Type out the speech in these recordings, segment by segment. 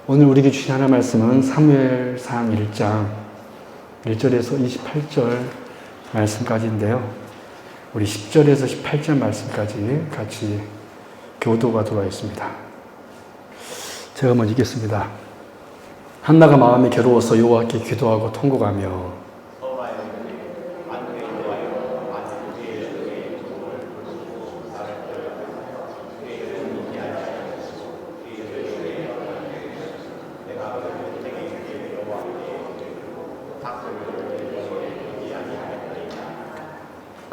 오늘 우리에게 주신 하나님 말씀은 사무엘상 1장 1절에서 28절 말씀까지인데요. 우리 10절에서 18절 말씀까지 같이 교도가 들어와 있습니다. 제가 먼저 읽겠습니다. 한나가 마음이 괴로워서 여호와께 기도하고 통곡하며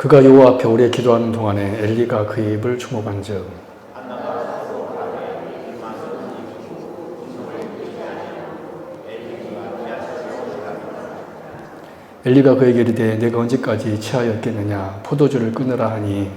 그가 여호와 앞에 오래 기도하는 동안에 엘리가 그의 입을 주목한즉 엘리가 그에게 이르되 내가 언제까지 취하였겠느냐 포도주를 끊으라 하니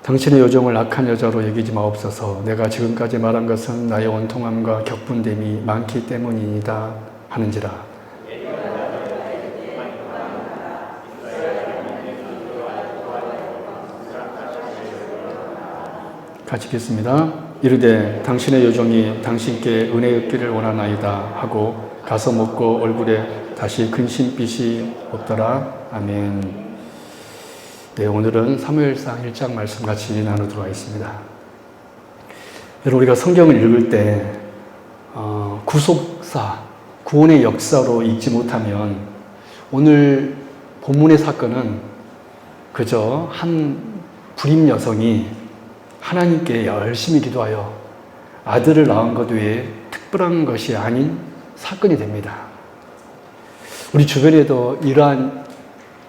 당신의 요정을 악한 여자로 여기지 마옵소서. 내가 지금까지 말한 것은 나의 원통함과 격분됨이 많기 때문이다 하는지라. 같이 읽겠습니다. 이르되 당신의 요정이 당신께 은혜 얻기를 원하나이다 하고 가서 먹고 얼굴에 다시 근심빛이 없더라. 아멘. 네, 오늘은 사무엘상 1장 말씀 같이 나누도록 하겠습니다. 여러분, 우리가 성경을 읽을 때 구속사, 구원의 역사로 읽지 못하면 오늘 본문의 사건은 그저 한 불임 여성이 하나님께 열심히 기도하여 아들을 낳은 것 외에 특별한 것이 아닌 사건이 됩니다. 우리 주변에도 이러한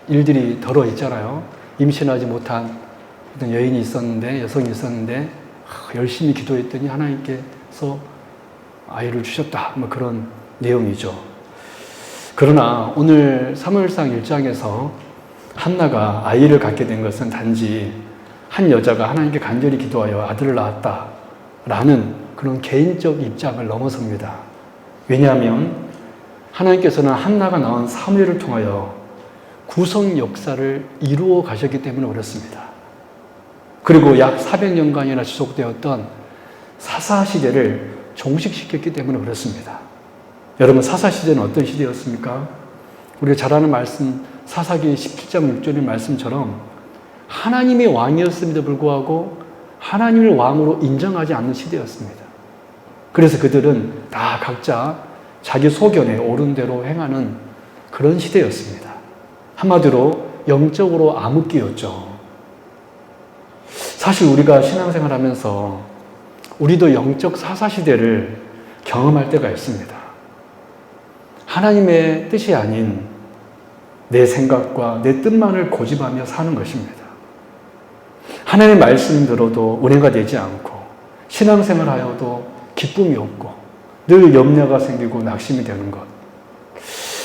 일들이 덜어 있잖아요. 임신하지 못한 어떤 여인이 있었는데, 여성이 있었는데, 열심히 기도했더니 하나님께서 아이를 주셨다. 뭐 그런 내용이죠. 그러나 오늘 사무엘상 1장에서 한나가 아이를 갖게 된 것은 단지 한 여자가 하나님께 간절히 기도하여 아들을 낳았다. 라는 그런 개인적 입장을 넘어섭니다. 왜냐하면 하나님께서는 한나가 낳은 사무엘을 통하여 구속 역사를 이루어 가셨기 때문에 그렇습니다. 그리고 약 400년간이나 지속되었던 사사시대를 종식시켰기 때문에 그렇습니다. 여러분, 사사시대는 어떤 시대였습니까? 우리가 잘 아는 말씀, 사사기 17장 6절의 말씀처럼 하나님의 왕이었음에도 불구하고 하나님을 왕으로 인정하지 않는 시대였습니다. 그래서 그들은 다 각자 자기 소견에 옳은 대로 행하는 그런 시대였습니다. 한마디로 영적으로 암흑기였죠. 사실 우리가 신앙생활 하면서 우리도 영적 사사시대를 경험할 때가 있습니다. 하나님의 뜻이 아닌 내 생각과 내 뜻만을 고집하며 사는 것입니다. 하나님의 말씀 들어도 은혜가 되지 않고 신앙생활 하여도 기쁨이 없고 늘 염려가 생기고 낙심이 되는 것.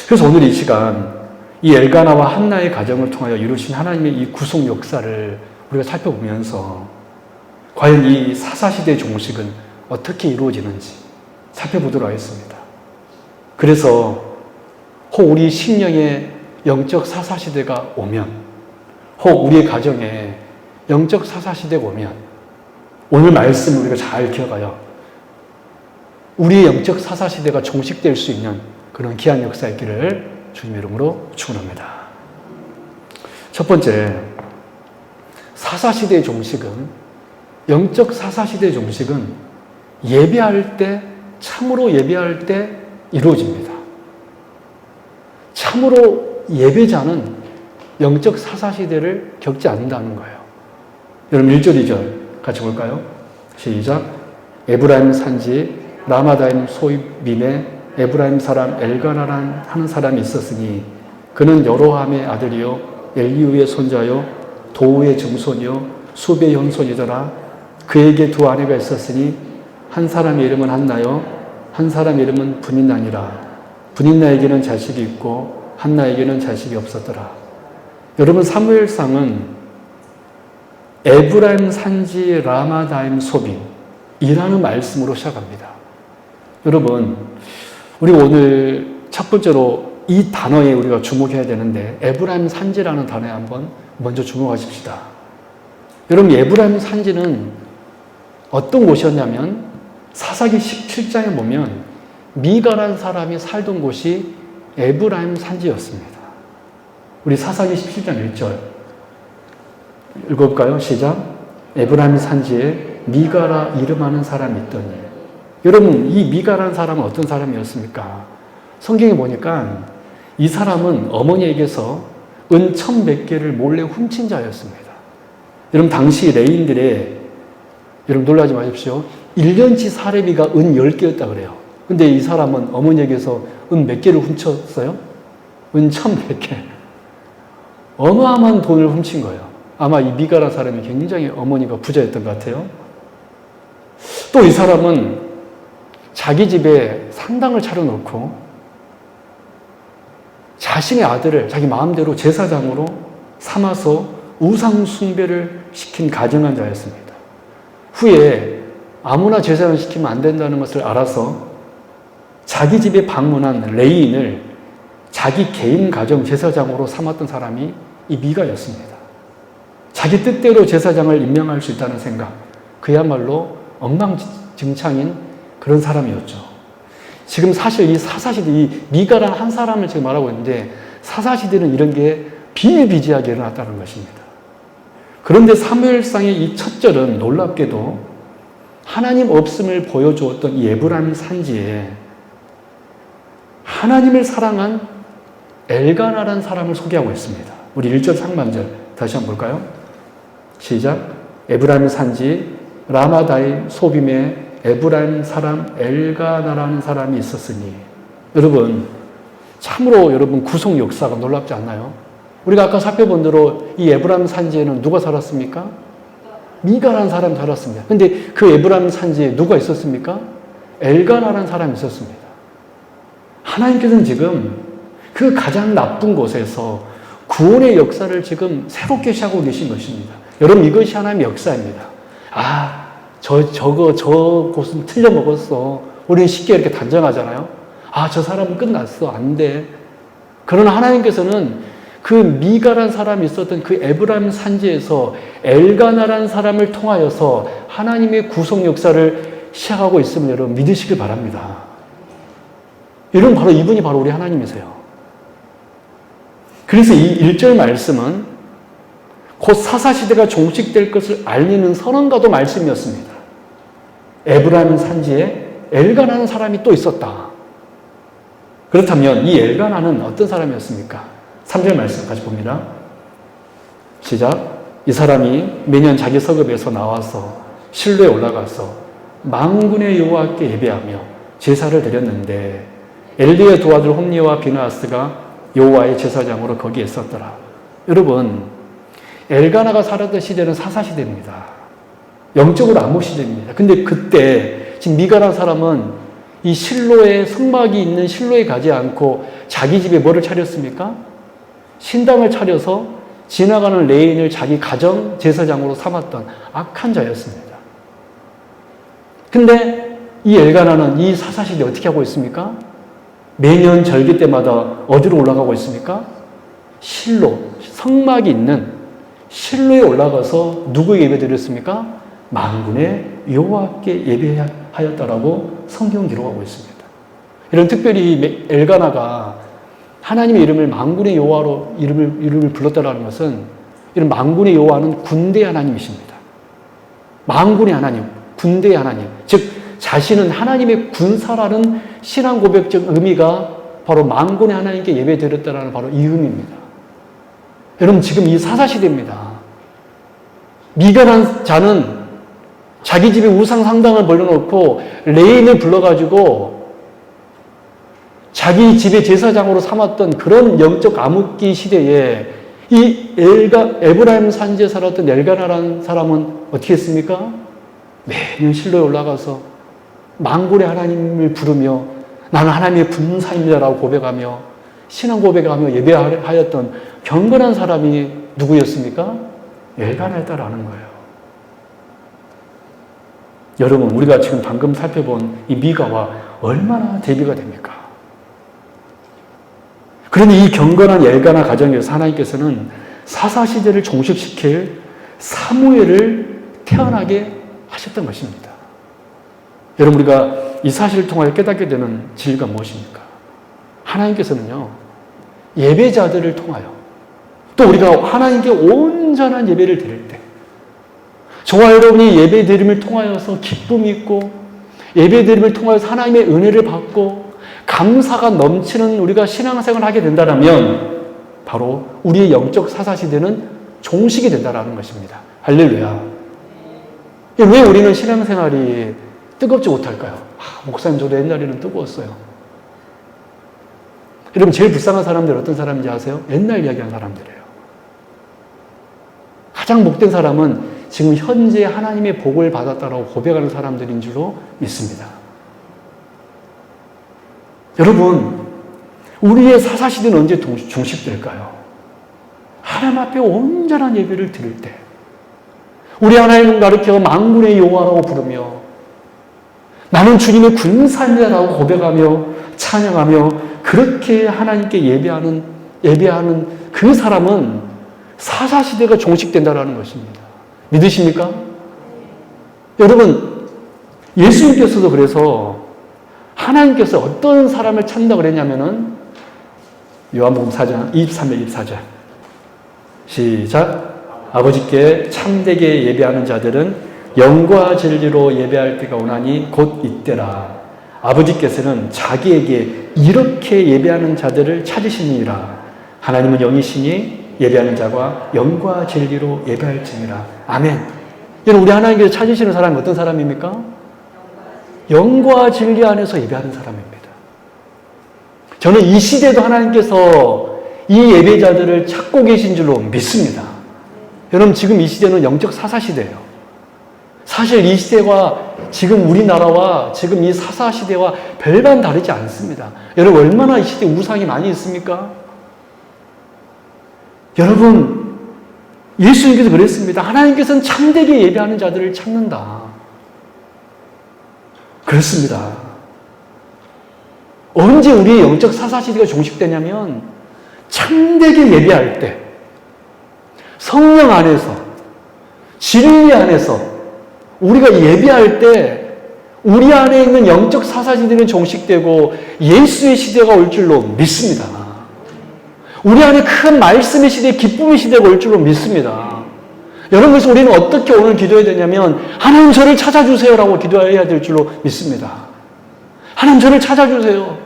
그래서 오늘 이 시간 이 엘가나와 한나의 가정을 통하여 이루신 하나님의 이 구속 역사를 우리가 살펴보면서 과연 이 사사시대의 종식은 어떻게 이루어지는지 살펴보도록 하겠습니다. 그래서 혹 우리 심령의 영적 사사시대가 오면, 혹 우리의 가정에 영적 사사시대가 오면 오늘 말씀을 우리가 잘 기억하여 우리의 영적 사사시대가 종식될 수 있는 그런 귀한 역사 있기를 주님의 이름으로 축원합니다. 첫 번째, 사사시대의 종식은, 영적 사사시대의 종식은 예배할 때, 참으로 예배할 때 이루어집니다. 참으로 예배자는 영적 사사시대를 겪지 않는다는 거예요. 여러분 1절 2절 같이 볼까요? 시작. 에브라임 산지 라마다임 소입민에 에브라임 사람 엘가나란 하는 사람이 있었으니 그는 여로함의 아들이요 엘리우의 손자요 도우의 증손이요 수베의 형손이더라. 그에게 두 아내가 있었으니 한 사람의 이름은 한나요 한 사람의 이름은 브닌나니라. 브닌나에게는 자식이 있고 한나에게는 자식이 없었더라. 여러분, 사무엘상은 에브라임 산지 라마다임 소빔이라는 말씀으로 시작합니다. 여러분, 우리 오늘 첫 번째로 이 단어에 우리가 주목해야 되는데 에브라임 산지라는 단어에 한번 먼저 주목하십시다. 여러분 에브라임 산지는 어떤 곳이었냐면 사사기 17장에 보면 미가라는 사람이 살던 곳이 에브라임 산지였습니다. 우리 사사기 17장 1절 읽어볼까요? 시작. 에브라임 산지에 미가라 이름하는 사람이 있더니. 여러분 이 미가라는 사람은 어떤 사람이었습니까? 성경에 보니까 이 사람은 어머니에게서 은 1,100개를 몰래 훔친 자였습니다. 여러분 당시 레인들의 여러분 놀라지 마십시오. 1년치 사례비가 은 10개였다 그래요. 근데 이 사람은 어머니에게서 은 몇 개를 훔쳤어요? 은 1,100개. 어마어마한 돈을 훔친 거예요. 아마 이 미가라 사람이 굉장히 어머니가 부자였던 것 같아요. 또 이 사람은 자기 집에 상당을 차려놓고 자신의 아들을 자기 마음대로 제사장으로 삼아서 우상 숭배를 시킨 가증한 자였습니다. 후에 아무나 제사를 시키면 안 된다는 것을 알아서 자기 집에 방문한 레위인을 자기 개인 가정 제사장으로 삼았던 사람이 이 미가였습니다. 자기 뜻대로 제사장을 임명할 수 있다는 생각, 그야말로 엉망진창인 그런 사람이었죠. 지금 사실 이 사사시대, 이 미가라는 한 사람을 지금 말하고 있는데 사사시대는 이런 게 비일비재하게 일어났다는 것입니다. 그런데 사무엘상의 이 첫 절은 놀랍게도 하나님 없음을 보여주었던 이 에브라임 산지에 하나님을 사랑한 엘가나라는 사람을 소개하고 있습니다. 우리 1절 상반절 다시 한번 볼까요? 시작. 에브라임 산지 라마다임 소빔에 에브라임 사람 엘가나라는 사람이 있었으니. 여러분 참으로 여러분 구속 역사가 놀랍지 않나요? 우리가 아까 살펴본 대로 이 에브라임 산지에는 누가 살았습니까? 미가라는 사람이 살았습니다. 근데 그 에브라임 산지에 누가 있었습니까? 엘가나라는 사람이 있었습니다. 하나님께서는 지금 그 가장 나쁜 곳에서 구원의 역사를 지금 새롭게 시작하고 계신 것입니다. 여러분 이것이 하나님의 역사입니다. 저 곳은 틀려먹었어. 우리는 쉽게 이렇게 단정하잖아요. 저 사람은 끝났어. 안 돼. 그러나 하나님께서는 그 미가라는 사람이 있었던 그 에브라임 산지에서 엘가나라는 사람을 통하여서 하나님의 구속 역사를 시작하고 있음을 여러분 믿으시길 바랍니다. 여러분 바로 이분이 바로 우리 하나님이세요. 그래서 이 1절 말씀은 곧 사사시대가 종식될 것을 알리는 선언과도 말씀이었습니다. 에브라임 산지에 엘가나는 사람이 또 있었다. 그렇다면 이 엘가나는 어떤 사람이었습니까? 3절 말씀 같이 봅니다. 시작. 이 사람이 매년 자기 서급에서 나와서 실로에 올라가서 만군의 여호와께 예배하며 제사를 드렸는데 엘리의 두 아들 홈니와 비느하스가 여호와의 제사장으로 거기에 있었더라. 여러분 엘가나가 살았던 시대는 사사시대입니다. 영적으로 암흑시대입니다. 근데 그때 지금 미가라는 사람은 이 실로에 성막이 있는 실로에 가지 않고 자기 집에 뭐를 차렸습니까? 신당을 차려서 지나가는 레인을 자기 가정 제사장으로 삼았던 악한 자였습니다. 근데 이 엘가나는 이 사사시대에 어떻게 하고 있습니까? 매년 절기 때마다 어디로 올라가고 있습니까? 실로, 성막이 있는 실로에 올라가서 누구에게 예배드렸습니까? 만군의 여호와께 예배하였다라고 성경 기록하고 있습니다. 이런 특별히 엘가나가 하나님의 이름을 만군의 여호와로 이름을 불렀다라는 것은 이런 만군의 여호와는 군대의 하나님이십니다. 만군의 하나님, 군대의 하나님. 즉 자신은 하나님의 군사라는 신앙 고백적 의미가 바로 만군의 하나님께 예배드렸다라는 바로 이 의미입니다. 여러분 지금 이 사사시대입니다. 미가라는 자는 자기 집에 우상 상당을 벌려놓고 레인을 불러가지고 자기 집의 제사장으로 삼았던 그런 영적 암흑기 시대에 이 에브라임 산지에 살았던 엘가나라는 사람은 어떻게 했습니까? 매년 실로에 올라가서 만군의 하나님을 부르며 나는 하나님의 군사입니다라고 고백하며 신앙 고백하며 예배하였던 경건한 사람이 누구였습니까? 엘가나였다라는 거예요. 여러분 우리가 지금 방금 살펴본 이 미가와 얼마나 대비가 됩니까? 그런데 이 경건한 엘가나 가정에서 하나님께서는 사사시대를 종식시킬 사무엘을 태어나게 하셨던 것입니다. 여러분, 우리가 이 사실을 통하여 깨닫게 되는 진리가 무엇입니까? 하나님께서는요, 예배자들을 통하여 또 우리가 하나님께 온전한 예배를 드릴 때 저와 여러분이 예배 드림을 통하여서 기쁨이 있고 예배 드림을 통하여서 하나님의 은혜를 받고 감사가 넘치는 우리가 신앙생활을 하게 된다면 바로 우리의 영적 사사시대는 종식이 된다는 것입니다. 할렐루야. 왜 우리는 신앙생활이 뜨겁지 못할까요? 목사님, 저도 옛날에는 뜨거웠어요. 여러분, 제일 불쌍한 사람들 어떤 사람인지 아세요? 옛날 이야기하는 사람들이에요. 가장 복된 사람은 지금 현재 하나님의 복을 받았다라고 고백하는 사람들인 줄로 믿습니다. 여러분, 우리의 사사시대는 언제 종식될까요? 하나님 앞에 온전한 예배를 드릴 때, 우리 하나님을 가르쳐 만군의 여호와라고 부르며 나는 주님의 군사입니다라고 고백하며 찬양하며 그렇게 하나님께 예배하는 그 사람은 사사시대가 종식된다라는 것입니다. 믿으십니까? 여러분, 예수님께서도 그래서 하나님께서 어떤 사람을 찾는다고 그랬냐면은 요한복음 4장 23절 24절 시작. 아버지께 참되게 예배하는 자들은 영과 진리로 예배할 때가 오나니 곧 이때라. 아버지께서는 자기에게 이렇게 예배하는 자들을 찾으시니라. 하나님은 영이시니 예배하는 자가 영과 진리로 예배할지니라. 아멘. 여러분, 우리 하나님께서 찾으시는 사람이 어떤 사람입니까? 영과 진리 안에서 예배하는 사람입니다. 저는 이 시대도 하나님께서 이 예배자들을 찾고 계신 줄로 믿습니다. 여러분, 지금 이 시대는 영적 사사시대예요. 사실 이 시대와 지금 우리나라와 지금 이 사사시대와 별반 다르지 않습니다. 여러분, 얼마나 이 시대에 우상이 많이 있습니까? 여러분, 예수님께서 그랬습니다. 하나님께서는 참되게 예배하는 자들을 찾는다. 그렇습니다. 언제 우리의 영적 사사시대가 종식되냐면 참되게 예배할 때, 성령 안에서, 진리 안에서 우리가 예배할 때 우리 안에 있는 영적 사사시대는 종식되고 예수의 시대가 올 줄로 믿습니다. 우리 안에 큰 말씀의 시대, 기쁨의 시대가 올 줄로 믿습니다. 여러분, 그래서 우리는 어떻게 오늘 기도해야 되냐면 하나님 저를 찾아주세요라고 기도해야 될 줄로 믿습니다. 하나님 저를 찾아주세요.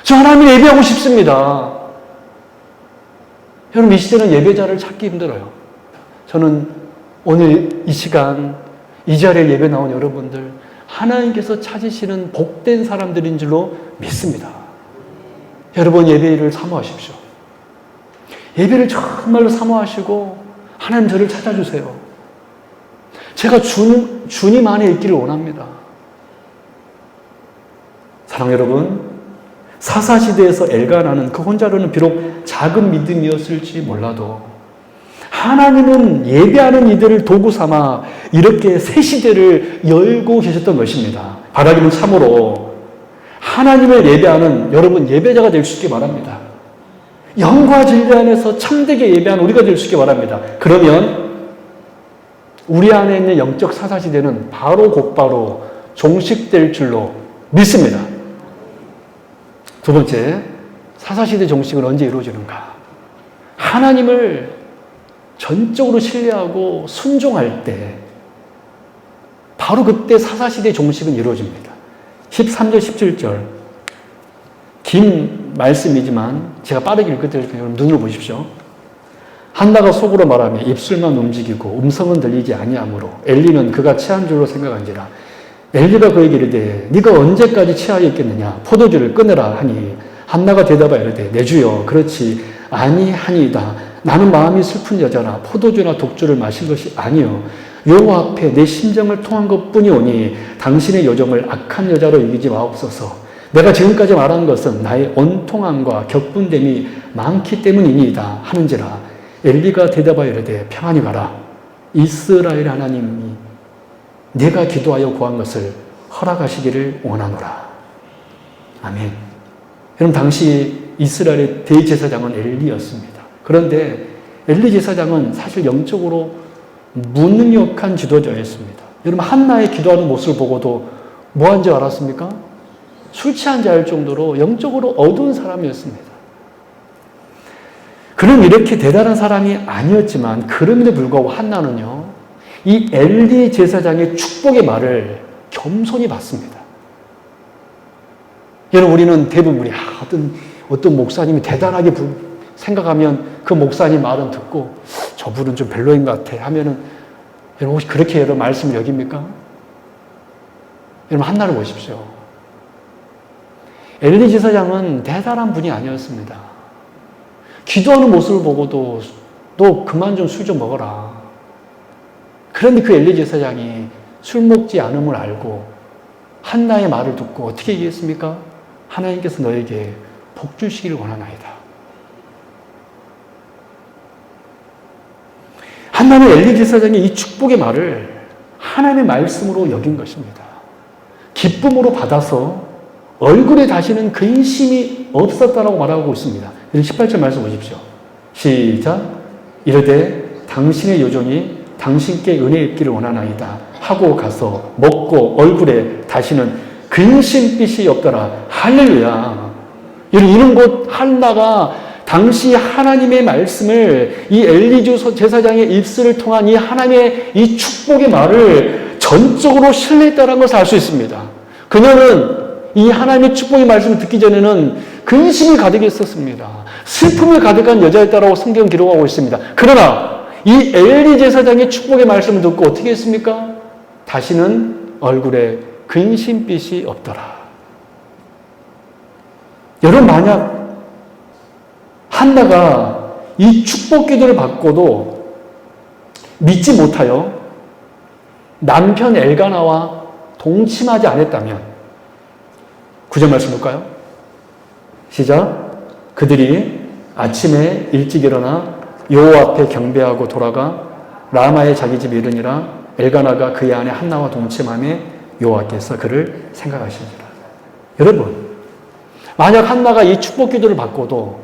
저 하나님 예배하고 싶습니다. 여러분, 이 시대는 예배자를 찾기 힘들어요. 저는 오늘 이 시간 이 자리에 예배 나온 여러분들 하나님께서 찾으시는 복된 사람들인 줄로 믿습니다. 여러분, 예배를 사모하십시오. 예배를 정말로 사모하시고 하나님 저를 찾아주세요. 제가 주님 안에 있기를 원합니다. 사랑 여러분, 사사시대에서 엘가나는 그 혼자로는 비록 작은 믿음이었을지 몰라도 하나님은 예배하는 이들을 도구 삼아 이렇게 새 시대를 열고 계셨던 것입니다. 바라기는 참으로 하나님을 예배하는 여러분 예배자가 될 수 있게 바랍니다. 영과 진리 안에서 참되게 예배하는 우리가 될 수 있게 바랍니다. 그러면 우리 안에 있는 영적 사사시대는 바로 곧바로 종식될 줄로 믿습니다. 두 번째, 사사시대 종식은 언제 이루어지는가? 하나님을 전적으로 신뢰하고 순종할 때 바로 그때 사사시대 종식은 이루어집니다. 13절 17절 긴 말씀이지만 제가 빠르게 읽어드릴게요. 여러분 눈으로 보십시오. 한나가 속으로 말하며 입술만 움직이고 음성은 들리지 아니하므로 엘리는 그가 취한 줄로 생각한지라. 엘리가 그에게 이르되 네가 언제까지 취하여 있겠느냐? 포도주를 끊으라 하니 한나가 대답하여 이르되 내 주여 그렇지 아니하니이다. 나는 마음이 슬픈 여자라 포도주나 독주를 마신 것이 아니요 여호와 앞에 내 심정을 통한 것뿐이오니 당신의 요정을 악한 여자로 이기지 마옵소서. 내가 지금까지 말한 것은 나의 온통함과 격분됨이 많기 때문이니이다 하는지라. 엘리가 대답하여 이르되 평안히 가라. 이스라엘 하나님이 내가 기도하여 구한 것을 허락하시기를 원하노라. 아멘. 여러분, 당시 이스라엘의 대제사장은 엘리였습니다. 그런데 엘리 제사장은 사실 영적으로 무능력한 지도자였습니다. 여러분 한나의 기도하는 모습을 보고도 뭐한 줄 알았습니까? 술 취한 지 알 정도로 영적으로 어두운 사람이었습니다. 그는 이렇게 대단한 사람이 아니었지만 그럼에도 불구하고 한나는요, 이 엘리 제사장의 축복의 말을 겸손히 받습니다. 여러분 우리는 대부분 어떤 목사님이 대단하게 생각하면 그 목사님 말은 듣고 저 분은 좀 별로인 것 같아 하면은 여러분 혹시 그렇게 여러분 말씀을 여깁니까? 여러분 한나를 보십시오. 엘리 제사장은 대단한 분이 아니었습니다. 기도하는 모습을 보고도 너 그만 좀 술 좀 먹어라. 그런데 그 엘리 제사장이 술 먹지 않음을 알고 한나의 말을 듣고 어떻게 얘기했습니까? 하나님께서 너에게 복 주시기를 원하나이다. 한나는 엘리 제사장의 이 축복의 말을 하나님의 말씀으로 여긴 것입니다. 기쁨으로 받아서 얼굴에 다시는 근심이 없었다라고 말하고 있습니다. 18절 말씀 보십시오. 시작. 이르되 당신의 요종이 당신께 은혜 입기를 원하나이다 하고 가서 먹고 얼굴에 다시는 근심빛이 없더라. 할렐루야. 이런 것 한나가 당시 하나님의 말씀을 이 엘리주 제사장의 입술을 통한 이 하나님의 이 축복의 말을 전적으로 신뢰했다는 것을 알 수 있습니다. 그녀는 이 하나님의 축복의 말씀을 듣기 전에는 근심이 가득했었습니다. 슬픔이 가득한 여자였다라고 성경 기록하고 있습니다. 그러나 이 엘리 제사장의 축복의 말씀을 듣고 어떻게 했습니까? 다시는 얼굴에 근심빛이 없더라. 여러분 만약 한나가 이 축복 기도를 받고도 믿지 못하여 남편 엘가나와 동침하지 않았다면 9절 말씀 볼까요? 시작. 그들이 아침에 일찍 일어나 여호와 앞에 경배하고 돌아가 라마의 자기 집에 이르니라. 엘가나가 그의 아내 한나와 동침함에 여호와께서 그를 생각하시니라. 여러분 만약 한나가 이 축복 기도를 받고도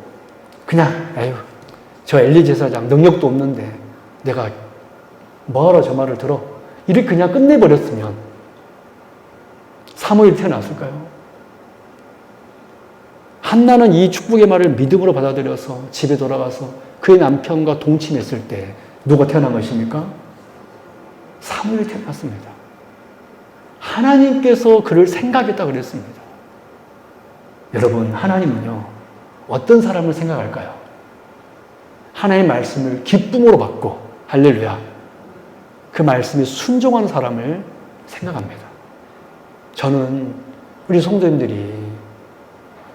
그냥 저 엘리 제사장 능력도 없는데 내가 뭐하러 저 말을 들어 이렇게 그냥 끝내버렸으면 사무엘이 태어났을까요? 한나는 이 축복의 말을 믿음으로 받아들여서 집에 돌아가서 그의 남편과 동침했을 때 누가 태어난 것입니까? 사무엘이 태어났습니다. 하나님께서 그를 생각했다 그랬습니다. 여러분 하나님은요 어떤 사람을 생각할까요? 하나님의 말씀을 기쁨으로 받고 할렐루야 그 말씀에 순종하는 사람을 생각합니다. 저는 우리 성도님들이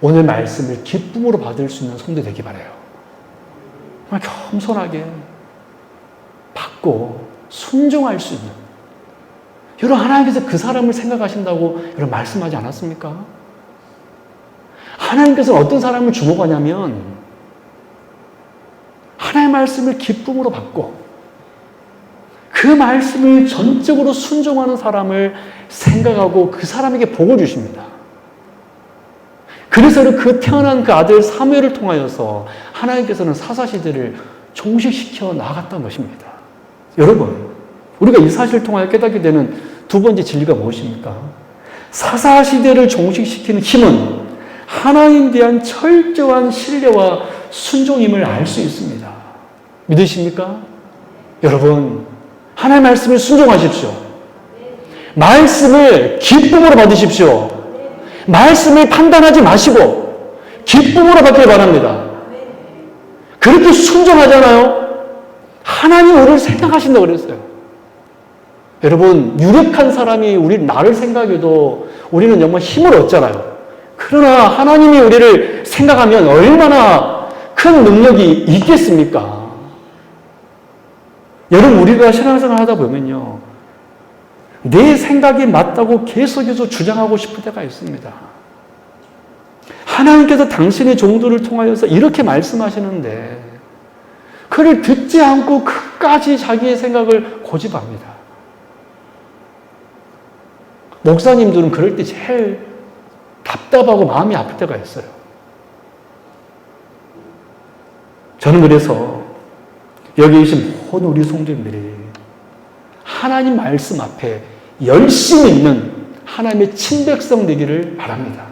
오늘 말씀을 기쁨으로 받을 수 있는 성도 되기 바라요. 정말 겸손하게 받고 순종할 수 있는 여러분 하나님께서 그 사람을 생각하신다고 여러분 말씀하지 않았습니까? 하나님께서는 어떤 사람을 주목하냐면 하나님의 말씀을 기쁨으로 받고 그 말씀을 전적으로 순종하는 사람을 생각하고 그 사람에게 복을 주십니다. 그래서 그 태어난 그 아들 사무엘을 통하여서 하나님께서는 사사시대를 종식시켜 나갔던 것입니다. 여러분 우리가 이 사실을 통하여 깨닫게 되는 두 번째 진리가 무엇입니까? 사사시대를 종식시키는 힘은 하나님에 대한 철저한 신뢰와 순종임을 알 수 있습니다. 믿으십니까? 여러분 하나님의 말씀을 순종하십시오. 말씀을 기쁨으로 받으십시오. 말씀을 판단하지 마시고 기쁨으로 받기를 바랍니다. 그렇게 순종하잖아요. 하나님 우리를 생각하신다고 그랬어요. 여러분 유력한 사람이 나를 생각해도 우리는 정말 힘을 얻잖아요. 그러나 하나님이 우리를 생각하면 얼마나 큰 능력이 있겠습니까? 여러분 우리가 신앙생활 하다 보면요 내 생각이 맞다고 계속해서 주장하고 싶을 때가 있습니다. 하나님께서 당신의 종들을 통하여서 이렇게 말씀하시는데 그를 듣지 않고 끝까지 자기의 생각을 고집합니다. 목사님들은 그럴 때 제일 답답하고 마음이 아플 때가 있어요. 저는 그래서 여기 계신 모든 우리 성도님들이 하나님 말씀 앞에 열심히 있는 하나님의 친백성 되기를 바랍니다.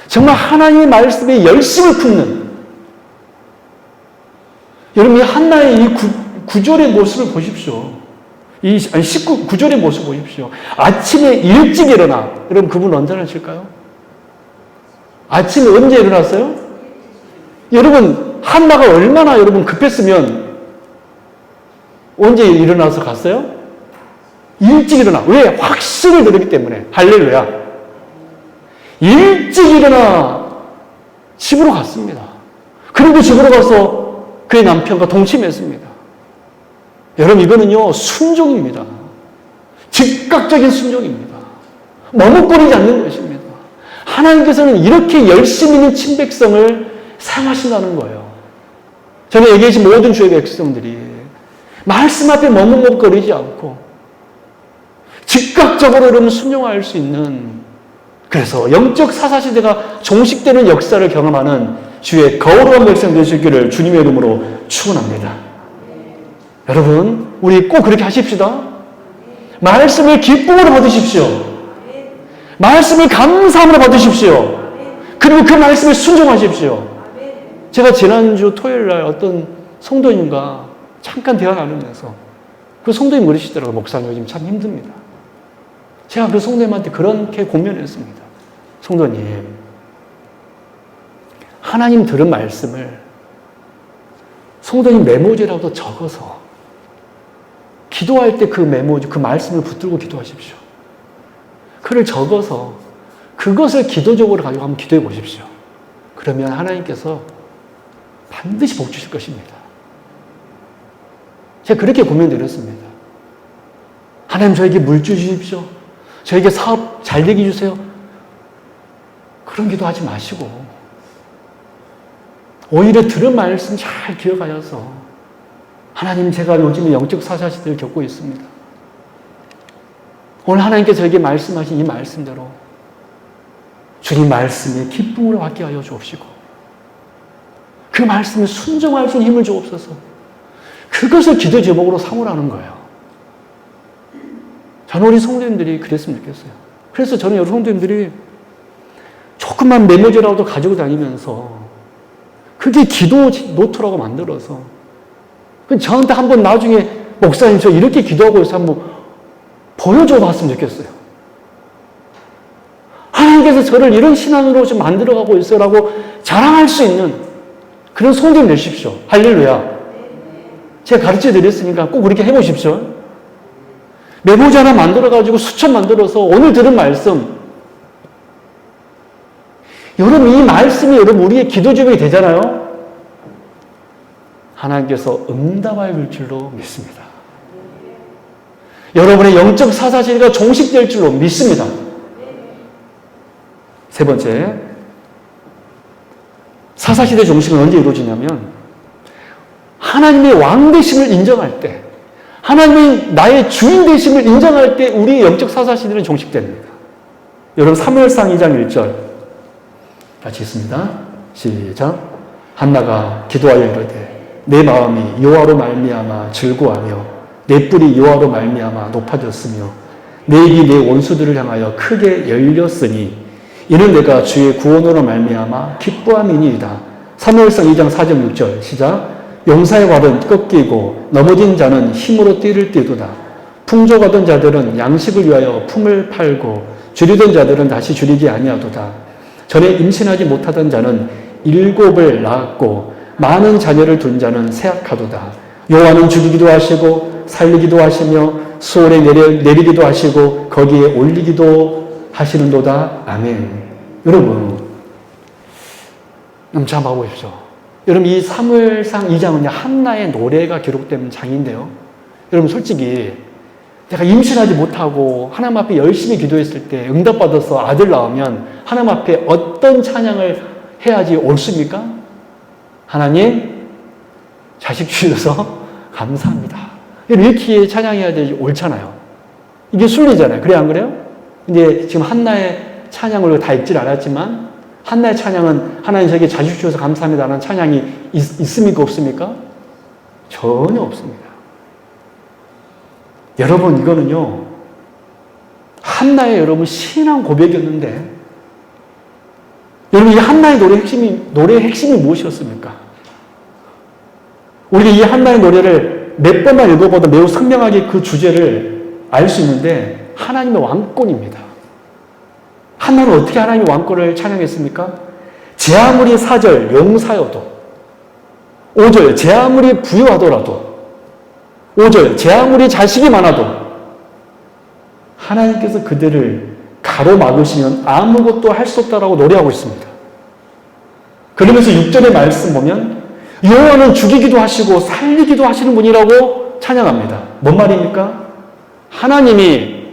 정말 하나님의 말씀에 열심을 품는, 여러분 이 한나의 이 9절의 모습을 보십시오. 이 9절의 모습 보십시오. 아침에 일찍 일어나. 여러분 그분 언제 일어나실까요? 아침에 언제 일어났어요? 여러분 한나가 얼마나 여러분 급했으면 언제 일어나서 갔어요? 일찍 일어나. 왜? 확신을 들었기 때문에. 할렐루야. 일찍 일어나 집으로 갔습니다. 그리고 집으로 가서 그의 남편과 동침했습니다. 여러분 이거는요 순종입니다. 즉각적인 순종입니다. 머뭇거리지 않는 것입니다. 하나님께서는 이렇게 열심히 있는 친백성을 사용하신다는 거예요. 저는 여기 계신 모든 주의 백성들이 말씀 앞에 머뭇거리지 않고 즉각적으로 여러분 순종할 수 있는, 그래서 영적 사사시대가 종식되는 역사를 경험하는 주의 거룩한 백성 되시기를 주님의 이름으로 축원합니다. 여러분 우리 꼭 그렇게 하십시다. 말씀을 기쁨으로 받으십시오. 말씀을 감사함으로 받으십시오. 그리고 그 말씀에 순종하십시오. 제가 지난주 토요일날 어떤 성도님과 잠깐 대화 나누면서 그 성도님 그러시더라고요. 목사님 요즘 참 힘듭니다. 제가 그 성도님한테 그렇게 고민했습니다. 성도님, 하나님 들은 말씀을 성도님 메모지라도 적어서 기도할 때 그 메모지, 그 말씀을 붙들고 기도하십시오. 그를 적어서 그것을 기도적으로 가지고 한번 기도해 보십시오. 그러면 하나님께서 반드시 복 주실 것입니다. 제가 그렇게 고민드렸습니다. 하나님 저에게 물주 주십시오. 저에게 사업 잘 되게 해주세요. 그런 기도하지 마시고 오히려 들은 말씀 잘 기억하셔서 하나님 제가 요즘에 영적 사사시대를 겪고 있습니다. 오늘 하나님께서 저에게 말씀하신 이 말씀대로 주님 말씀에 기쁨으로 받게 하여 주옵시고 그 말씀에 순종할 수 있는 힘을 주옵소서. 그것을 기도 제목으로 삼으라는 거예요. 저는 우리 성도님들이 그랬으면 좋겠어요. 그래서 저는 여러분 성도님들이 조금만 메모지라도 가지고 다니면서 그게 기도 노트라고 만들어서 저한테 한번 나중에 목사님 저 이렇게 기도하고 있어서 한번 보여줘 봤으면 좋겠어요. 하나님께서 저를 이런 신앙으로 좀 만들어가고 있어라고 자랑할 수 있는 그런 성도님 내십시오. 할렐루야. 제가 가르쳐 드렸으니까 꼭 그렇게 해보십시오. 메모지 하나 만들어가지고 수첩 만들어서 오늘 들은 말씀, 여러분 이 말씀이 여러분 우리의 기도 제목이 되잖아요. 하나님께서 응답할 줄로 믿습니다. 여러분의 영적 사사시대가 종식될 줄로 믿습니다. 세 번째, 사사시대 종식은 언제 이루어지냐면 하나님의 왕 되심을 인정할 때, 하나님이 나의 주인 되심을 인정할 때 우리의 영적 사사시대는 종식됩니다. 여러분 사무엘상 2장 1절 같이 읽습니다. 시작. 한나가 기도하여 이르되 내 마음이 여호와로 말미암아 즐거워하며 내 뿔이 여호와로 말미암아 높아졌으며 내 입이 내 원수들을 향하여 크게 열렸으니 이는 내가 주의 구원으로 말미암아 기뻐함이니이다. 사무엘상 2장 4절 6절 시작. 용사의 발은 꺾이고 넘어진 자는 힘으로 띠를 띠도다. 풍족하던 자들은 양식을 위하여 품을 팔고 줄이던 자들은 다시 줄이지 아니하도다. 전에 임신하지 못하던 자는 7을 낳았고 많은 자녀를 둔 자는 세약하도다. 여호와는 죽이기도 하시고 살리기도 하시며 수월에 내리기도 하시고 거기에 올리기도 하시는도다. 아멘. 여러분 잘 봐보십시오. 여러분 이 사무엘상 2장은 한나의 노래가 기록된 장인데요. 여러분 솔직히 내가 임신하지 못하고 하나님 앞에 열심히 기도했을 때 응답받아서 아들 낳으면 하나님 앞에 어떤 찬양을 해야지 옳습니까? 하나님 자식 주셔서 감사합니다. 이렇게 찬양해야 되지 옳잖아요. 이게 순리잖아요. 그래 안 그래요? 근데 지금 한나의 찬양을 다 읽질 않았지만 한나의 찬양은 하나님 저에게 자주 주셔서 감사합니다라는 찬양이 있습니까? 없습니까? 전혀 없습니다. 여러분, 이거는요, 한나의 여러분 신앙 고백이었는데, 여러분, 이 한나의 노래의 핵심이 무엇이었습니까? 우리가 이 한나의 노래를 몇 번만 읽어봐도 매우 선명하게 그 주제를 알 수 있는데, 하나님의 왕권입니다. 한나는 어떻게 하나님의 왕권을 찬양했습니까? 제 아무리 사절 용사여도, 5절 제 아무리 부유하더라도, 5절 제 아무리 자식이 많아도 하나님께서 그들을 가로막으시면 아무것도 할 수 없다라고 노래하고 있습니다. 그러면서 6절의 말씀 보면 여호와는 죽이기도 하시고 살리기도 하시는 분이라고 찬양합니다. 뭔 말입니까? 하나님이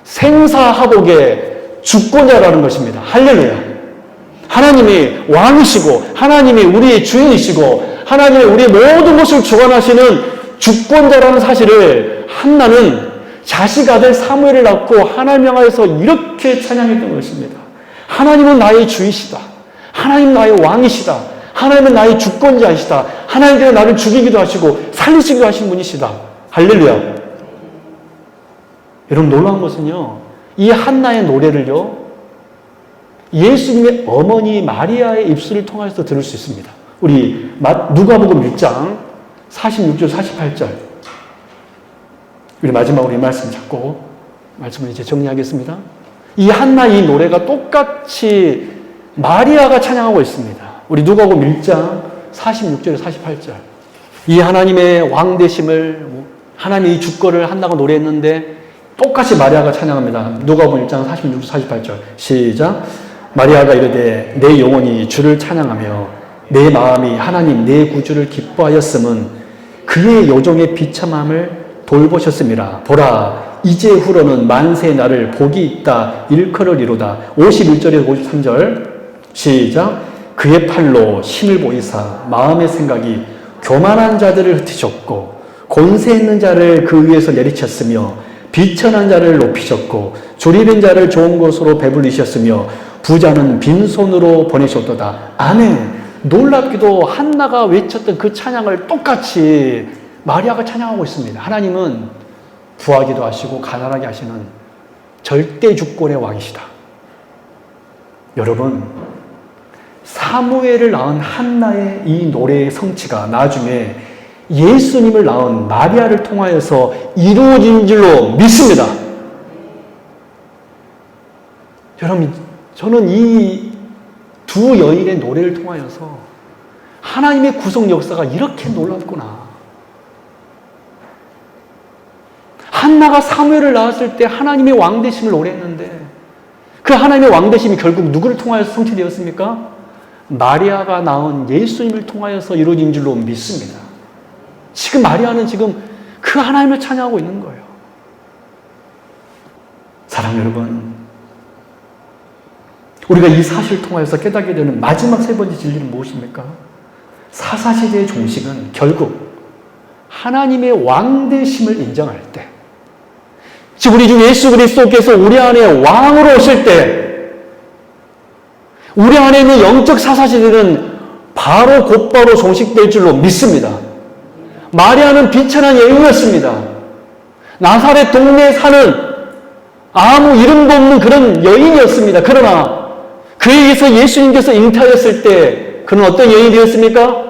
생사하복의 주권자라는 것입니다. 할렐루야. 하나님이 왕이시고 하나님이 우리의 주인이시고 하나님이 우리의 모든 것을 주관하시는 주권자라는 사실을 한나는 자식 아들 사무엘을 낳고 하나님 향하여서 이렇게 찬양했던 것입니다. 하나님은 나의 주이시다. 하나님은 나의 왕이시다. 하나님은 나의 주권자이시다. 하나님께서 나를 죽이기도 하시고 살리시기도 하신 분이시다. 할렐루야. 여러분, 놀라운 것은요, 이 한나의 노래를요, 예수님의 어머니 마리아의 입술을 통해서 들을 수 있습니다. 우리 누가복음 1장 46절 48절, 우리 마지막으로 이 말씀 잡고 말씀을 이제 정리하겠습니다. 이 한나의 이 노래가 똑같이 마리아가 찬양하고 있습니다. 우리 누가복음 1장 46절 48절, 이 하나님의 왕되심을, 하나님의 이 주권을 한나가 노래했는데 똑같이 마리아가 찬양합니다. 누가복음 1장 46절 48절 시작. 마리아가 이르되 내 영혼이 주를 찬양하며 내 마음이 하나님 내 구주를 기뻐하였음은 그의 여종의 비참함을 돌보셨음이라. 보라, 이제 후로는 만세의 날을 복이 있다 일컬으리로다. 51절에서 53절 시작. 그의 팔로 힘을 보이사 마음의 생각이 교만한 자들을 흩으셨고 권세 있는 자를 그 위에서 내리쳤으며 비천한 자를 높이셨고 조리된 자를 좋은 곳으로 배불리셨으며 부자는 빈손으로 보내셨도다. 아멘. 놀랍게도 한나가 외쳤던 그 찬양을 똑같이 마리아가 찬양하고 있습니다. 하나님은 부하기도 하시고 가난하게 하시는 절대 주권의 왕이시다. 여러분, 사무엘을 낳은 한나의 이 노래의 성취가 나중에 예수님을 낳은 마리아를 통하여서 이루어진 줄로 믿습니다. 여러분, 저는 이 두 여인의 노래를 통하여서 하나님의 구속 역사가 이렇게 놀랍구나. 한나가 사무엘을 낳았을 때 하나님의 왕되심을 노래했는데 그 하나님의 왕되심이 결국 누구를 통하여서 성취되었습니까? 마리아가 낳은 예수님을 통하여서 이루어진 줄로 믿습니다. 지금 마리아는 지금 그 하나님을 찬양하고 있는 거예요. 사랑 여러분, 우리가 이 사실을 통하여서 깨닫게 되는 마지막 세 번째 진리는 무엇입니까? 사사시대의 종식은 결국 하나님의 왕되심을 인정할 때, 즉 우리 주 예수 그리스도께서 우리 안에 왕으로 오실 때 우리 안에 있는 영적 사사시대는 바로 곧바로 종식될 줄로 믿습니다. 마리아는 비천한 여인이었습니다. 나사렛 동네에 사는 아무 이름도 없는 그런 여인이었습니다. 그러나 그에게서 예수님께서 잉태하였을 때 그는 어떤 여인이 되었습니까?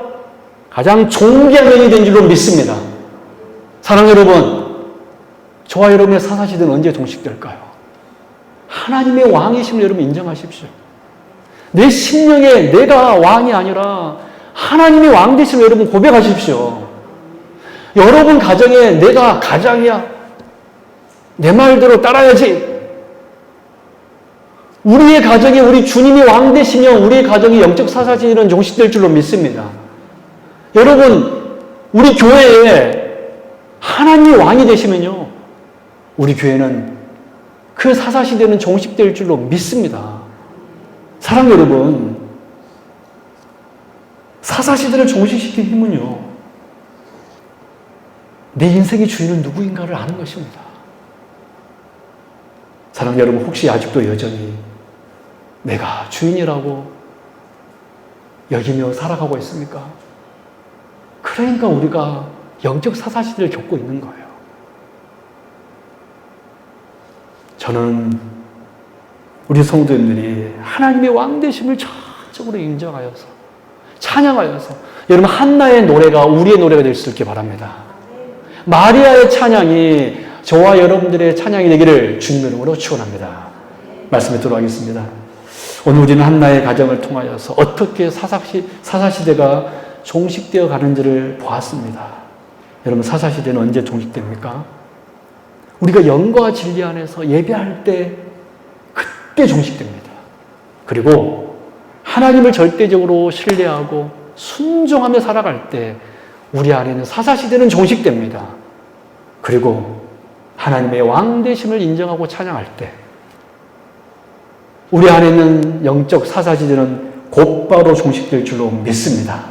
가장 존귀한 여인이 된 줄로 믿습니다. 사랑하는 여러분, 저와 여러분의 사사시대는 언제 종식될까요? 하나님의 왕이심을 여러분 인정하십시오. 내 심령에 내가 왕이 아니라 하나님의 왕 되심을 여러분 고백하십시오. 여러분 가정에 내가 가장이야. 내 말대로 따라야지. 우리의 가정에 우리 주님이 왕 되시면 우리의 가정이 영적 사사시대는 종식될 줄로 믿습니다. 여러분, 우리 교회에 하나님이 왕이 되시면요, 우리 교회는 그 사사시대는 종식될 줄로 믿습니다. 사랑 여러분, 사사시대를 종식시킨 힘은요, 내 인생의 주인은 누구인가를 아는 것입니다. 사랑 여러분, 혹시 아직도 여전히 내가 주인이라고 여기며 살아가고 있습니까? 그러니까 우리가 영적 사사시대를 겪고 있는 거예요. 저는 우리 성도님들이 하나님의 왕되심을 전적으로 인정하여서 찬양하여서 여러분 한나의 노래가 우리의 노래가 될 수 있게 바랍니다. 마리아의 찬양이 저와 여러분들의 찬양이 되기를 주님의 이름으로 축원합니다. 말씀에 들어가겠습니다. 오늘 우리는 한나의 가정을 통하여서 어떻게 사사시대가 종식되어 가는지를 보았습니다. 여러분 사사시대는 언제 종식됩니까? 우리가 영과 진리 안에서 예배할 때 그때 종식됩니다. 그리고 하나님을 절대적으로 신뢰하고 순종하며 살아갈 때 우리 안에는 사사시대는 종식됩니다. 그리고 하나님의 왕되심을 인정하고 찬양할 때 우리 안에는 영적 사사시대는 곧바로 종식될 줄로 믿습니다.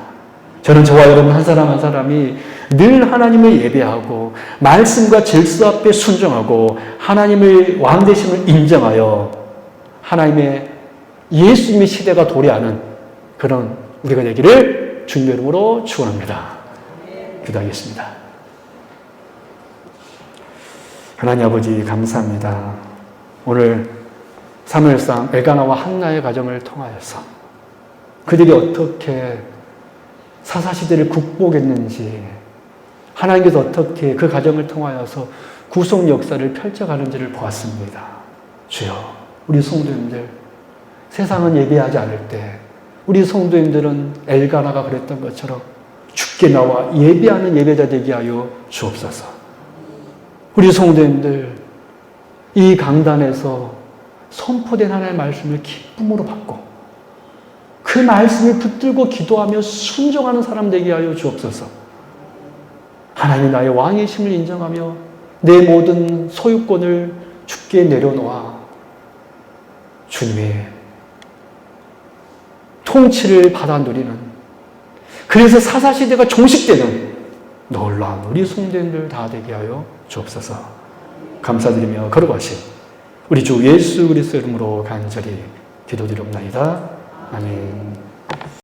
저는 저와 여러분 한 사람 한 사람이 늘 하나님을 예배하고 말씀과 질서 앞에 순종하고 하나님의 왕되심을 인정하여 하나님의 예수님의 시대가 도래하는 그런 우리가 되기를 주님의 이름으로 축원합니다. 기도하겠습니다. 하나님 아버지 감사합니다. 오늘 사무엘상 엘가나와 한나의 가정을 통하여서 그들이 어떻게 사사시대를 극복했는지 하나님께서 어떻게 그 가정을 통하여서 구속 역사를 펼쳐가는지를 보았습니다. 주여, 우리 성도님들 세상은 예배하지 않을 때 우리 성도님들은 엘가나가 그랬던 것처럼 주께 나와 예배하는 예배자 되게 하여 주옵소서. 우리 성도님들 이 강단에서 선포된 하나님의 말씀을 기쁨으로 받고 그 말씀을 붙들고 기도하며 순종하는 사람 되게 하여 주옵소서. 하나님이 나의 왕이심을 인정하며 내 모든 소유권을 주께 내려놓아 주님의 통치를 받아 누리는, 그래서 사사시대가 종식되는 놀라운 우리 성도님들 다 되게 하여 주옵소서. 감사드리며 걸어가신 우리 주 예수 그리스도 이름으로 간절히 기도드리옵나이다. 아멘.